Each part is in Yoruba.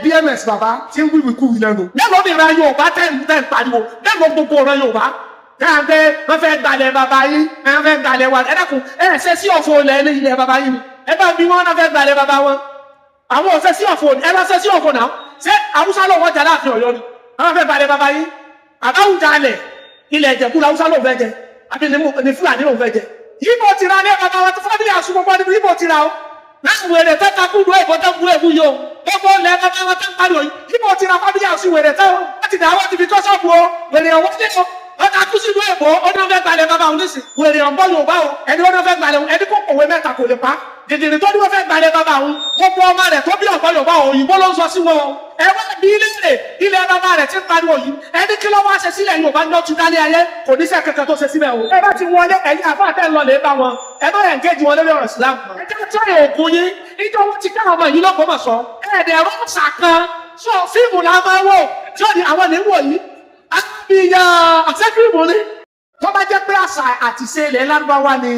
BMS bàbá tí ń wíwí kú lẹ́nu. Mélòó ni ìran Yorùbá tẹ́ ń pariwo? Mélòó gbogbo ìran Yorùbá? Káàdé wọ́n fẹ́ gbalẹ̀ bàbá yín, wọ́n fẹ́ gbalẹ̀ wa. Ẹ dákun, ẹ ṣe sí ọ̀fọ̀ ilẹ̀ bàbá yín ni. Ẹ bá bí wọ́n náà fẹ́ gbalẹ̀ bàbá wọn. Àwọn ò ṣe sí ọ̀fọ̀, ẹ bá ṣe sí ọ̀fọ̀ náà. Ṣé Haúsá ló wọ́n jà láàfin Ọ̀yọ́ ni? Wọ́n fẹ́ gbalẹ̀ bàbá yín. Àbáwùjalẹ̀ ilẹ̀ Ìjẹ̀bú Haúsá ló fẹ́ jẹ. Àbí ni Fúlàní ló fẹ́ jẹ. Yíbo ti ra ní bàbá wọn tó fábílì àsùnmọ́gbọ́n níbi Yíbo ti ra o. Láti wèrè tẹ́ takú ìlú èkó tẹ́ gbú èkú yóò. Gbogbo ilẹ̀ bàbá wọn tẹ́ ń pariwo yìí. Yíbo ti ra fábílì àsùn wèrè tẹ́ o. Láti dà wọ́n ti fi tọ́sọ̀bù o. Wèrè ọ̀wọ́ dé o. Ọ̀tà kú sí ìlú èkó. Ó ní wọ́n fẹ́ gbalẹ̀ bàbá òun nísìn. Wèrè ọ̀bọ Yorùbá o. Ẹni wọ́n fẹ́ gbalẹ̀ òun. Ẹni kò kòwé mẹ́ta kò lè pa. Dìdìrì tó ní wọ́n fẹ́ gbalẹ̀ bàbá òun. Gbogbo ọmọ rẹ̀ tó bí ọ̀bọ Yorùbá òyìnbó ló ń sọ sí wọn. Ẹ wá bí ilé bàbá rẹ̀ ti ń pariwo yìí. Ẹni kí ló wá ṣe sílẹ̀ Yorùbá ní ọtún dálé ayé kò ní sẹ́ kankan tó ṣe síbẹ̀ o. Ẹ bá ti wọlé ẹ̀yin àfáà tẹ́ ń lọ lè bá wọn. Ẹ bá engage wọn lórí ọ̀rọ̀ Islam. Ẹ jẹ́ tó yẹ ògùn yín. Ìjọ wọn ti ká ọmọ yìí lọ́gbọ́n mọ̀ sọ. Ẹ̀ẹ́dẹ̀ rọ́ọ̀sà kan sọ fíìmù là máa wò tí ó ní àwọn níwò yìí. Àbíyàn àṣẹ́fíìmù ni. Tó bá jẹ́ pé àṣà àti ṣe ilẹ̀ Lárúbáwá ní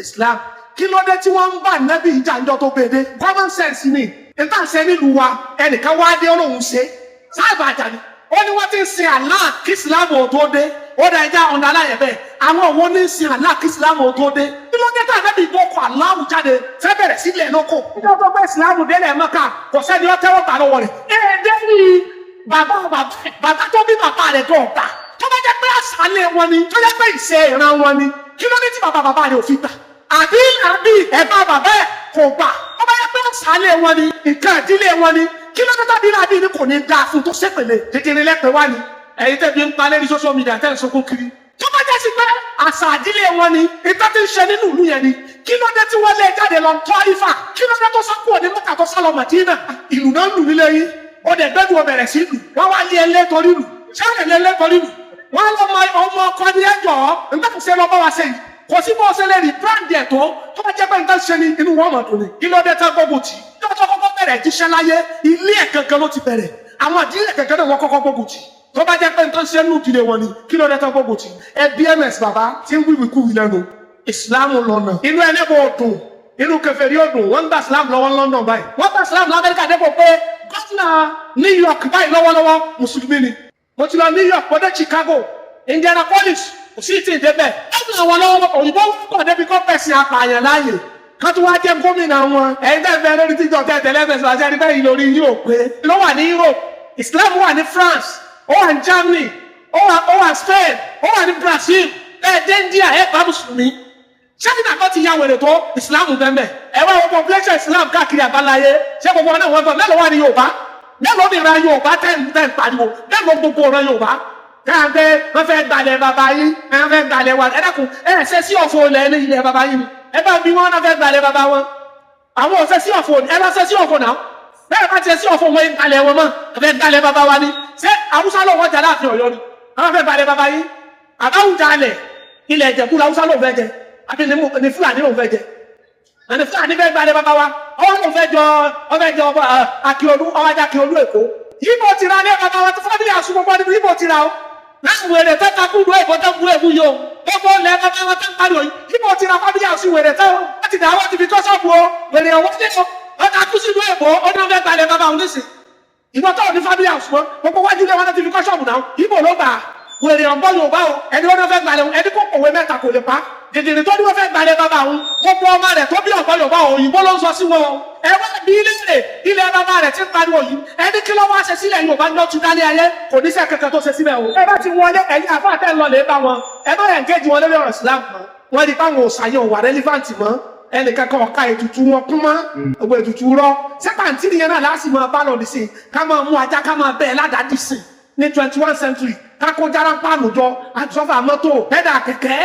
Islam. Kí ló dé tí wọ́n ń bá nẹ́bí ìjànjọ́ tó gbèdé? Common sense ni. Nígbà ṣe nílùú wa ẹnìkan wá dé Ọlọ́run ṣe. Sáàbà àjàní. Ó ní wọ́n ti ń sin Allah kí Islam ò tó dé. Ó dá ẹja ọ̀nà aláyẹ̀ bẹ́ẹ̀. Àwọn òun ní sin Allah kí Islam ò tó dé. Kí ló dé tí ànábì ìgbókò Allah jáde fẹ́ bẹ̀rẹ̀ sílẹ̀ lóko? Ìjọba tó gbé Islam délẹ̀ Mẹ́kà kò sẹ́ni ó tẹ́wọ́ gbà lọ́wọ́ rẹ̀. Èdè ni bàbá tó bí bàbá rẹ̀ tó ọ̀gbà. Tó bá jẹ́ pé àṣàlẹ̀ wọn ni, tó jẹ́ pé ìṣe ìran wọn ni, kí ló dé tí bàbá rẹ̀ ò fi gbà? Àbí ẹ̀gbọ́n bàbá ẹ̀ kò gbà. Tó bá jẹ́ pé àṣàlẹ̀ wọn ni, nǹkan ìdílé wọn ni, kí ló dé tàbí àbí ni kò ní dáa fún tó ṣépèlè dídìrín lẹ́pẹ̀ wá ni. Ẹ̀yin tẹ́ bí ń pa lórí social media tẹ́ ń sunkún kiri. Tó bá jẹ́ sí pé àṣà ìdílé wọn ni, ìtọ́ ti ń ṣe nínú ìlú yẹn ni, kí ló dé tí wọ́n lé jáde lọ tọ́ Ifá? Kí ló dé tó sọ kúrò ní Mẹ́kà tó sá lọ Mẹdínà? Ìlú náà ń lù nílé yín. Ó dẹ̀ gbẹ́dùn ọ bẹ̀rẹ̀ sí lù. Wọ́n wá lé ẹlẹ́ torí lù. Ṣé lé ẹlẹ́ torí lù? Wọ́n lọ ọmọ ọkọ ní ẹjọ́ nígbà tó ṣe lọ bá wa ṣe yìí. Kò sí bó ṣe lè rí brand ẹ̀ tó bá jẹ́ pé nǹkan ṣe ni inú wọn mọ̀ tó ni. Kí ló dé tán gbógun tì? Kí ló tó kọ́kọ́ bẹ̀rẹ̀ jíṣẹ́ láyé? Ilé ẹ̀ gangan ló ti bẹ̀rẹ̀. Àwọn ìdílé gangan náà wọ́n kọ́kọ́ gbógun tì. Tó bá jẹ́ pé nǹkan ṣe nínú ìdílé wọn ni, kí ló dé tán gbógun tì? BMS bàbá tí ń wíwí kú lẹ́nu. Ìsìlámù lọ́nà. Inú ẹlẹ́bọ̀ ọdún, inú kèfèrí ọdún, wọ́n ń gba Islam lọ́wọ́ London báyìí. Wọ́n gba Islam lọ Amẹ́ríkà dépò pé gọ́ọ̀nà New York báyìí lọ́wọ́lọ́wọ́ Mùsùlùmí ni. Mo ti lọ New York, mo dé Chicago, Indianapolis, kò sí ti débẹ̀. Ẹ̀sìn àwọn lọ́wọ́ òyìnbó pọ̀ débi kọ́ pẹ̀sìn apààyàn láàyè. Kan tó wá jẹ́ gómìnà wọn. Ẹ̀yin tẹ́ fẹ́ lórí tíjọ́ tẹ́ tẹ́lẹ̀ fẹ́ sọ́jà ní bẹ́ẹ̀ lórí yìí ò pé. Ló wà ní Europe, Islam wà ní France, ó wà ní Germany, ó wà ní Spain, ó wà ní Brazil, bẹ́ẹ̀ dé India ẹ̀ bá Mùsùlùmí. Ṣẹ́ni kan ti ya wèrè tó Islam bẹ́ẹ̀. Ẹ wá wọ population Islam káàkiri àbáláyé. Ṣé gbogbo ọ̀nà wọn bọ̀ mélòó wà ní Yorùbá? Mélòó ni ìran Yorùbá tẹ́ ń pariwo? Mélòó gbogbo ọ̀rọ̀ Yorùbá? Káàdé wọ́n fẹ́ gbalẹ̀ bàbá yín, wọ́n fẹ́ gbalẹ̀ wa. Ẹ dákun, ẹ ṣe sí ọ̀fọ̀ ilẹ̀ bàbá yín ni. Ẹ bá bí wọ́n náà fẹ́ gbalẹ̀ bàbá wọn. Àwọn ò ṣe sí ọ̀fọ̀, ẹ bá ṣe sí ọ̀fọ̀ náà. Bẹ́ẹ̀ bá ṣe sí ọ̀fọ̀ wọn gbalẹ̀ wọn mọ́, ẹ fẹ́ gbalẹ̀ bàbá wa ni. Ṣé Haúsá ló wọ́n jà láàfin Ọ̀yọ́ ni? Wọ́n fẹ́ gbalẹ̀ bàbá yín. Àbáwùjalẹ̀ ilẹ̀ Ìjẹ̀bú Haúsá ló fẹ́ jẹ. Àbí ni Fúlàní ló fẹ́ jẹ. Ẹni Fúlàní fẹ́ gbalẹ̀ bàbá wa. Ọwọ́ ló fẹ́ jọ Akíolú, ọwọ́ ajá Akíolú Èkó. Yíbo ti ra ní bàbá wa tó fábílì àsùnmọ́gbọ́n níbi Yíbo ti ra o. Láti wèrè tẹ́ takú ìlú èkó tẹ́ gbú èkú yóò. Gbogbo ilẹ̀ bàbá wọn tẹ́ ń pariwo yìí. Yíbo ti ra fábílì àsùn wèrè tẹ́ o. Láti dà wọ́n ti fi tọ́sọ̀bù o. Wèrè ọ̀wọ́ dé o. Ọ̀tà kú sí ìlú èkó. Ó ní wọ́n fẹ́ gbalẹ̀ bàbá òun nísìn. Ìwọ́n tó ní fábílì àsùn mọ́. Gbogbo wájú ilé wọn ti fi kọ́sọ̀bù náà. Yíbo ló gbà. Wèrè ọ̀bọ Yorùbá o. Ẹni wọ́n fẹ́ gbalẹ̀ ẹni kò kòwé mẹ́ta kò lè pa. Dìdìrì tó ní wọ́n fẹ́ gbalẹ̀ bàbá òun. Gbogbo ọmọ rẹ̀ tó bí ọ̀bọ Yorùbá òyìnbó ló ń sọ sí wọn. Ẹ wá bí ilé bàbá rẹ̀ ti ń pariwo yìí. Ẹni kí ló wá ṣe sílẹ̀ Yorùbá ní ọtún dálé ayé kò ní sẹ́ kankan tó ṣe síbẹ̀ o. Ẹ bá ti wọlé ẹ̀yin àfáà tẹ́ ń lọ lè bá wọn. Ẹ bá engage wọn lórí ọ̀rọ̀ Islam mọ́. Wọ́n di báwọn òṣàyàn wà relevant mọ́. Ẹnìkan kan ọ̀ka ètùtù wọn kún mọ́. Ògbó ètùtù rọ. Sẹ́pàǹtì nìyẹn náà láti máa bá lọ nísìn. Ká máa mú ajá ká máa bẹ́ẹ̀ ládàá dìsìn ní 21st century. Ká kó jára páànù jọ àtúnṣọ́fà mọ́tò pẹ́dà kẹ̀kẹ́.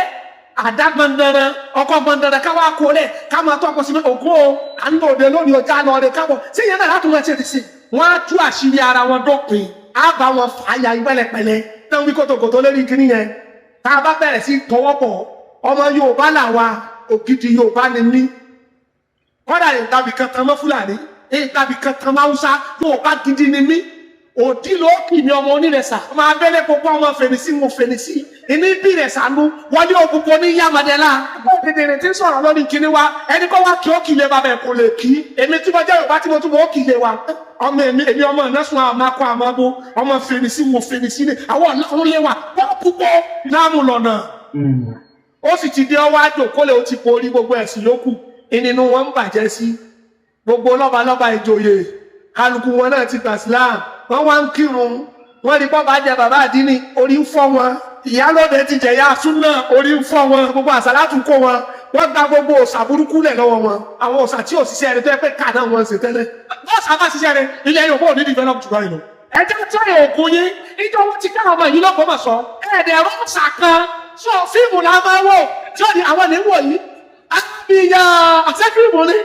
Àdá gbọ̀ndẹ̀rẹ̀ ọkọ̀ gbọ̀ndẹ̀rẹ̀ káwá kó lẹ̀ ká máa tọ́kọ sí ògùn o à ń lò dé lónìí ọjà lọ rẹ̀ kábọ̀ sí ìyẹn náà láti wọ́n ṣe ti sìn. Wọ́n á tú àṣírí ara wọn dópin á bá wọn fà á ya ìwẹ́lẹ̀pẹ̀lẹ̀ náà wí kòtòkòtò lórí kíní yẹn. Tá a bá bẹ̀rẹ̀ sí tọwọ́pọ̀ ọmọ Yorùbá làwa ògidì Yorùbá ni mí. Kọ́dà ìtàbí kan tán mọ́ Fúlàní ìtàbí kan tán mọ́ Haúsá Yorùbá gidi ni mí. Òdì ló kì ní ọmọ onírẹ̀sà. Ọmọ abẹ́lé gbogbo ọmọ fèrèsí mo fèrèsí. ìní bí rẹ̀ sànú wọlé òkùnkùn ní yàmàdẹ́lá ọ̀dẹ̀dẹ̀rẹ̀ tí ń sọ̀rọ̀ lórí kíní wa ẹni kọ́ wá kí ó kìlẹ̀ bàbá ẹ̀ kò lè kí èmi tí mo jẹ́ Yorùbá tí mo tún mọ̀ ó kìlẹ̀ wa ọmọ èmi ọmọ ìnásùn àmàkọ àmàbó ọmọ fèrèsí mo fèrèsí ni àwọn ọ̀nà lé wa wọ́n púpọ̀ láàmú lọ́nà ó sì ti dé ọwọ́ àjòkólẹ̀ ó ti borí gbogbo ẹ̀sìn yòókù ìnínú wọn ń bàjẹ́ sí gbogbo lọ́balọ́ba ìjòyè kálukú wọn náà ti gbà Islam wọ́n wá ń kírun wọ́n ní bọ́ba jẹ bàbá àdínní orí ń fọ́ wọn ìyálóde ti jẹ̀yà súnà orí ń fọ́ wọn gbogbo àsàlátù kó wọn wọ́n gba gbogbo òòṣà burúkú lẹ̀ lọ́wọ́ wọn àwọn òòṣà tí ò ṣiṣẹ́ rẹ̀ tó yẹ pé ká náà wọ́n ṣe tẹ́lẹ̀ bọ́ọ̀sà bá ṣiṣẹ́ rẹ̀ ilẹ̀ Yorùbá ò ní develop jù báyìí lọ. ẹjẹ́ tí ó ògùn yín ìjọ wọn ti ká ọmọ yìí lọ́kọ̀ọ́ mọ̀ sọ ẹ̀ẹ́dẹ̀ rọ́ọ̀ṣà kan sọ fíìmù la máa wò tí ó ní àwọn ní wò yìí àbíyá àṣẹ fíìmù ni